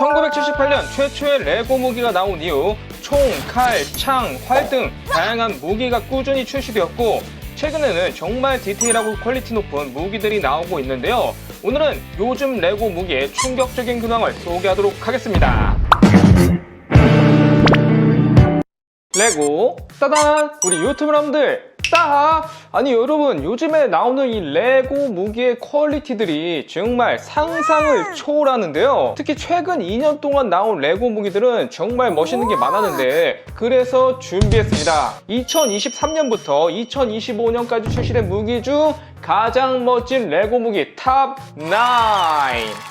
1978년 최초의 레고 무기가 나온 이후 총, 칼, 창, 활 등 다양한 무기가 꾸준히 출시되었고 최근에는 정말 디테일하고 퀄리티 높은 무기들이 나오고 있는데요. 오늘은 요즘 레고 무기의 충격적인 근황을 소개하도록 하겠습니다. 레고 따단! 우리 유튜브 여러분들 따! 아니 여러분, 요즘에 나오는 이 레고 무기의 퀄리티들이 정말 상상을 초월하는데요. 특히 최근 2년 동안 나온 레고 무기들은 정말 멋있는 게 많았는데 그래서 준비했습니다. 2023년부터 2025년까지 출시된 무기 중 가장 멋진 레고 무기 탑 9!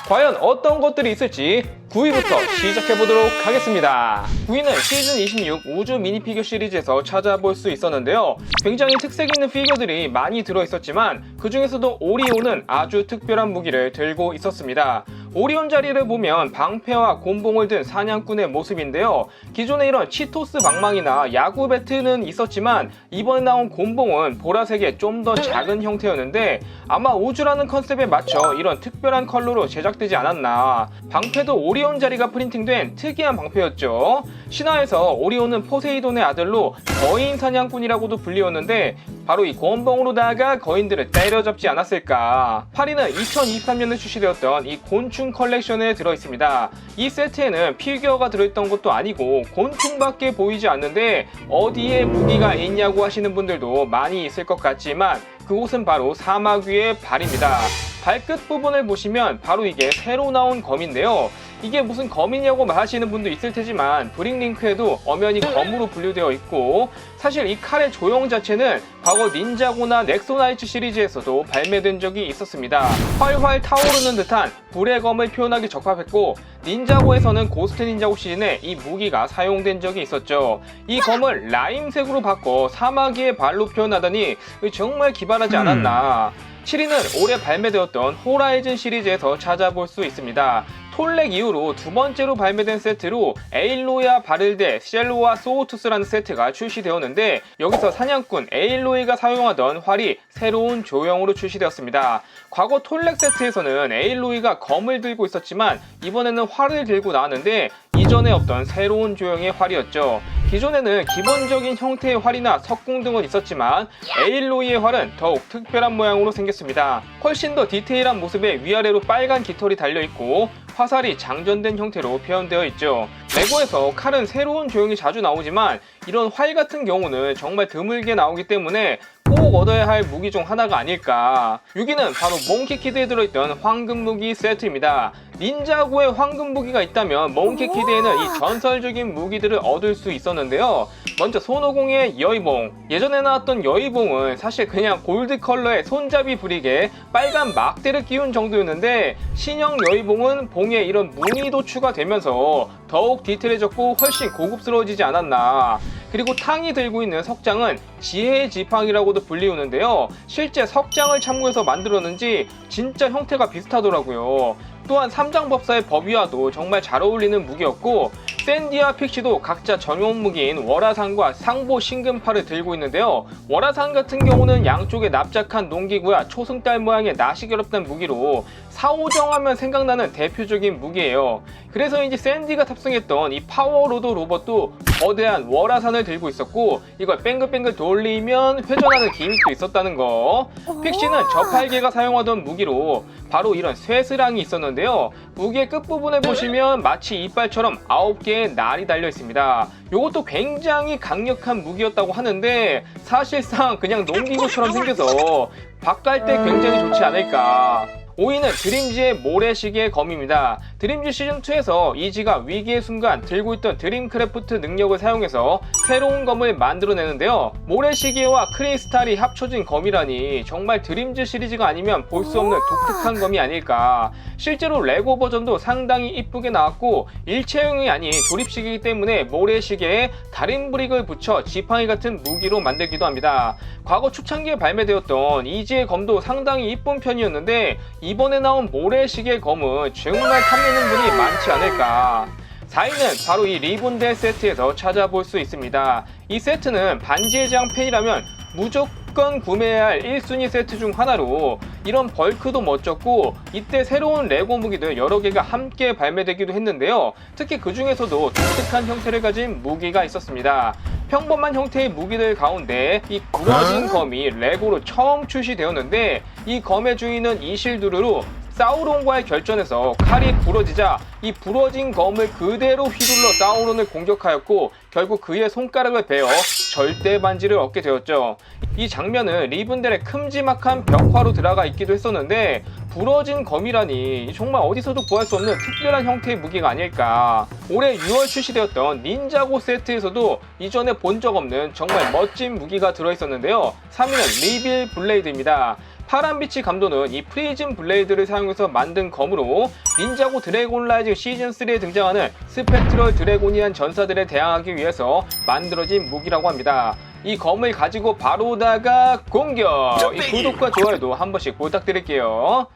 과연 어떤 것들이 있을지 9위부터 시작해보도록 하겠습니다. 9위는 시즌 26 우주 미니피규어 시리즈에서 찾아볼 수 있었는데요. 굉장히 특색 있는 피규어들이 많이 들어있었지만 그 중에서도 오리온은 아주 특별한 무기를 들고 있었습니다. 오리온 자리를 보면 방패와 곤봉을 든 사냥꾼의 모습인데요. 기존에 이런 치토스 방망이나 야구 배트는 있었지만 이번에 나온 곤봉은 보라색의 좀 더 작은 형태였는데 아마 우주라는 컨셉에 맞춰 이런 특별한 컬러로 제작되지 않았나. 방패도 오리온 자리가 프린팅된 특이한 방패였죠. 신화에서 오리온은 포세이돈의 아들로 거인 사냥꾼이라고도 불리웠는데 바로 이 곤봉으로다가 거인들을 때려잡지 않았을까. 8위는 2023년에 출시되었던 이 곤충 컬렉션에 들어있습니다. 이 세트에는 피규어가 들어있던 것도 아니고 곤충밖에 보이지 않는데 어디에 무기가 있냐고 하시는 분들도 많이 있을 것 같지만 그곳은 바로 사막 위의 발입니다. 발끝 부분을 보시면 바로 이게 새로 나온 검인데요. 이게 무슨 검이냐고 말하시는 분도 있을 테지만 브릭링크에도 엄연히 검으로 분류되어 있고 사실 이 칼의 조형 자체는 과거 닌자고나 넥소나이츠 시리즈에서도 발매된 적이 있었습니다. 활활 타오르는 듯한 불의 검을 표현하기 적합했고 닌자고에서는 고스트 닌자고 시즌에 이 무기가 사용된 적이 있었죠. 이 검을 라임색으로 바꿔 사마귀의 발로 표현하더니 정말 기발하지 않았나. 7위는 올해 발매되었던 호라이즌 시리즈에서 찾아볼 수 있습니다. 톨렉 이후로 두 번째로 발매된 세트로 에일로이와 바를데, 쉘로와 소우투스라는 세트가 출시되었는데 여기서 사냥꾼 에일로이가 사용하던 활이 새로운 조형으로 출시되었습니다. 과거 톨렉 세트에서는 에일로이가 검을 들고 있었지만 이번에는 활을 들고 나왔는데 이전에 없던 새로운 조형의 활이었죠. 기존에는 기본적인 형태의 활이나 석궁 등은 있었지만 에일로이의 활은 더욱 특별한 모양으로 생겼습니다. 훨씬 더 디테일한 모습에 위아래로 빨간 깃털이 달려있고 화살이 장전된 형태로 표현되어 있죠. 레고에서 칼은 새로운 조형이 자주 나오지만 이런 활 같은 경우는 정말 드물게 나오기 때문에 꼭 얻어야 할 무기 중 하나가 아닐까. 6위는 바로 몽키키드에 들어있던 황금 무기 세트입니다. 닌자고의 황금 무기가 있다면 몽키키드에는 이 전설적인 무기들을 얻을 수 있었는데요. 먼저 손오공의 여의봉. 예전에 나왔던 여의봉은 사실 그냥 골드 컬러의 손잡이 브릭에 빨간 막대를 끼운 정도였는데 신형 여의봉은 봉에 이런 무늬도 추가되면서 더욱 디테일해졌고 훨씬 고급스러워지지 않았나. 그리고 탕이 들고 있는 석장은 지혜의 지팡이라고도 불리우는데요. 실제 석장을 참고해서 만들었는지 진짜 형태가 비슷하더라고요. 또한 삼장법사의 법위와도 정말 잘 어울리는 무기였고 샌디와 픽시도 각자 전용 무기인 월화산과 상보 신금파를 들고 있는데요. 월화산 같은 경우는 양쪽에 납작한 농기구와 초승달 모양의 낫이 결합된 무기로 사오정하면 생각나는 대표적인 무기예요. 그래서인지 샌디가 탑승했던 이 파워로드 로봇도 거대한 월화산을 들고 있었고 이걸 뱅글뱅글 돌리면 회전하는 기믹도 있었다는 거. 픽시는 저팔계가 사용하던 무기로 바로 이런 쇠스랑이 있었는데요. 무기의 끝부분에 보시면 마치 이빨처럼 9개의 날이 달려 있습니다. 이것도 굉장히 강력한 무기였다고 하는데 사실상 그냥 농기구처럼 생겨서 바깔 때 굉장히 좋지 않을까. 5위는 드림즈의 모래시계 검입니다. 드림즈 시즌2에서 이지가 위기의 순간 들고 있던 드림크래프트 능력을 사용해서 새로운 검을 만들어내는데요. 모래시계와 크리스탈이 합쳐진 검이라니 정말 드림즈 시리즈가 아니면 볼 수 없는 독특한 검이 아닐까. 실제로 레고 버전도 상당히 이쁘게 나왔고 일체형이 아닌 조립식이기 때문에 모래시계에 다른 브릭을 붙여 지팡이 같은 무기로 만들기도 합니다. 과거 초창기에 발매되었던 이지의 검도 상당히 이쁜 편이었는데 이번에 나온 모래시계 검은 정말 탐내는 분이 많지 않을까. 4위는 바로 이 리본데 세트에서 찾아볼 수 있습니다. 이 세트는 반지의 제왕 팬이라면 무조건 무조건 구매해야 할 1순위 세트 중 하나로 이런 벌크도 멋졌고 이때 새로운 레고 무기들 여러 개가 함께 발매되기도 했는데요. 특히 그 중에서도 독특한 형태를 가진 무기가 있었습니다. 평범한 형태의 무기들 가운데 이 부러진 검이 레고로 처음 출시되었는데 이 검의 주인은 이실두르로 사우론과의 결전에서 칼이 부러지자 이 부러진 검을 그대로 휘둘러 사우론을 공격하였고 결국 그의 손가락을 베어 절대 반지를 얻게 되었죠. 이 장면은 리븐델의 큼지막한 벽화로 들어가 있기도 했었는데 부러진 검이라니 정말 어디서도 구할 수 없는 특별한 형태의 무기가 아닐까. 올해 6월 출시되었던 닌자고 세트에서도 이전에 본 적 없는 정말 멋진 무기가 들어있었는데요. 3위는 리빌 블레이드입니다. 파란빛이 감도는 이 프리즘 블레이드를 사용해서 만든 검으로 닌자고 드래곤 라이징 시즌3에 등장하는 스펙트럴 드래곤이란 전사들에 대항하기 위해서 만들어진 무기라고 합니다. 이 검을 가지고 바로다가 공격! 이 구독과 좋아요도 한 번씩 부탁드릴게요.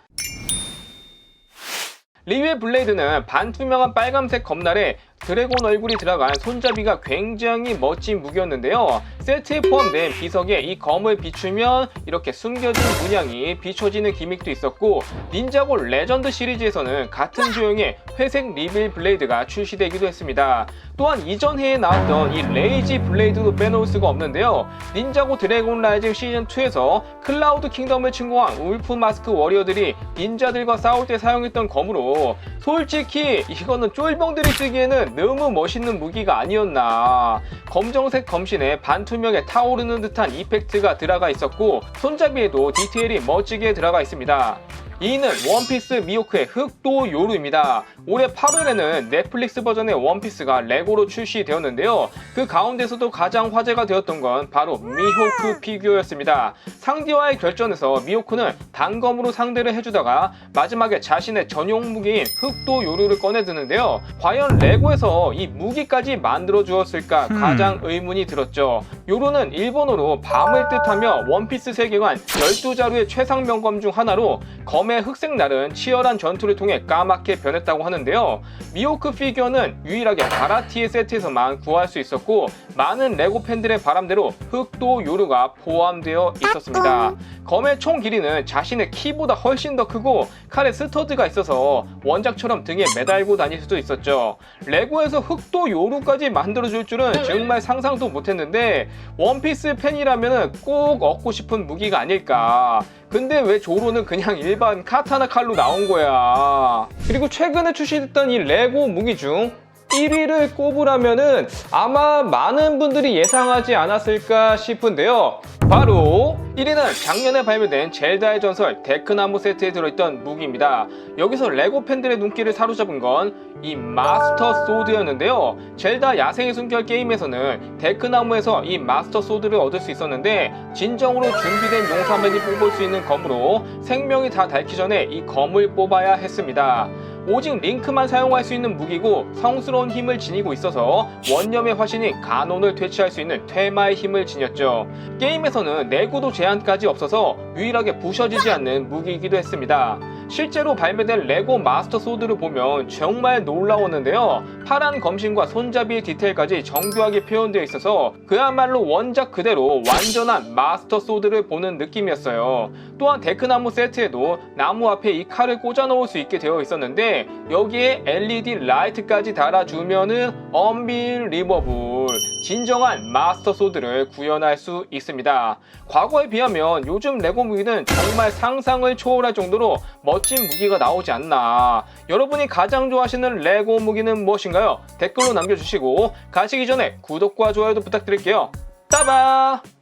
리빌 블레이드는 반투명한 빨간색 검날에 드래곤 얼굴이 들어간 손잡이가 굉장히 멋진 무기였는데요. 세트에 포함된 비석에 이 검을 비추면 이렇게 숨겨진 문양이 비춰지는 기믹도 있었고 닌자고 레전드 시리즈에서는 같은 조형의 회색 리빌 블레이드가 출시되기도 했습니다. 또한 이전 해에 나왔던 이 레이지 블레이드도 빼놓을 수가 없는데요. 닌자고 드래곤 라이징 시즌2에서 클라우드 킹덤을 침공한 울프 마스크 워리어들이 닌자들과 싸울 때 사용했던 검으로 솔직히 이거는 쫄병들이 쓰기에는 너무 멋있는 무기가 아니었나. 검정색 검신에 반투명에 타오르는 듯한 이펙트가 들어가 있었고 손잡이에도 디테일이 멋지게 들어가 있습니다. 2위는 원피스 미호크의 흑도 요루입니다. 올해 8월에는 넷플릭스 버전의 원피스가 레고로 출시되었는데요. 그 가운데서도 가장 화제가 되었던 건 바로 미호크 피규어였습니다. 상디와의 결전에서 미호크는 단검으로 상대를 해주다가 마지막에 자신의 전용 무기인 흑도 요루를 꺼내드는데요. 과연 레고에서 이 무기까지 만들어 주었을까 가장 의문이 들었죠. 요루는 일본어로 밤을 뜻하며 원피스 세계관 12자루의 최상명검 중 하나로 검의 흑색 날은 치열한 전투를 통해 까맣게 변했다고 하는데요. 미호크 피규어는 유일하게 가라티의 세트에서만 구할 수 있었고 많은 레고 팬들의 바람대로 흑도 요루가 포함되어 있었습니다. 검의 총 길이는 자신의 키보다 훨씬 더 크고 칼에 스터드가 있어서 원작처럼 등에 매달고 다닐 수도 있었죠. 레고에서 흑도 요루까지 만들어줄 줄은 정말 상상도 못했는데 원피스 팬이라면 꼭 얻고 싶은 무기가 아닐까. 근데 왜 조로는 그냥 일반 카타나 칼로 나온 거야. 그리고 최근에 출시됐던 이 레고 무기 중 1위를 꼽으라면은 아마 많은 분들이 예상하지 않았을까 싶은데요. 바로 1위는 작년에 발매된 젤다의 전설 데크나무 세트에 들어있던 무기입니다. 여기서 레고 팬들의 눈길을 사로잡은 건 이 마스터 소드였는데요. 젤다 야생의 숨결 게임에서는 데크나무에서 이 마스터 소드를 얻을 수 있었는데 진정으로 준비된 용사맨이 뽑을 수 있는 검으로 생명이 다 닳기 전에 이 검을 뽑아야 했습니다. 오직 링크만 사용할 수 있는 무기고 성스러운 힘을 지니고 있어서 원념의 화신이 가논을 퇴치할 수 있는 퇴마의 힘을 지녔죠. 게임에서는 내구도 제한까지 없어서 유일하게 부셔지지 않는 무기이기도 했습니다. 실제로 발매된 레고 마스터 소드를 보면 정말 놀라웠는데요. 파란 검신과 손잡이의 디테일까지 정교하게 표현되어 있어서 그야말로 원작 그대로 완전한 마스터 소드를 보는 느낌이었어요. 또한 데크나무 세트에도 나무 앞에 이 칼을 꽂아 놓을 수 있게 되어 있었는데 여기에 LED 라이트까지 달아주면은 언빌리버블 진정한 마스터 소드를 구현할 수 있습니다. 과거에 비하면 요즘 레고 무기는 정말 상상을 초월할 정도로 멋진 무기가 나오지 않나. 여러분이 가장 좋아하시는 레고 무기는 무엇인가요? 댓글로 남겨주시고 가시기 전에 구독과 좋아요도 부탁드릴게요. 따바!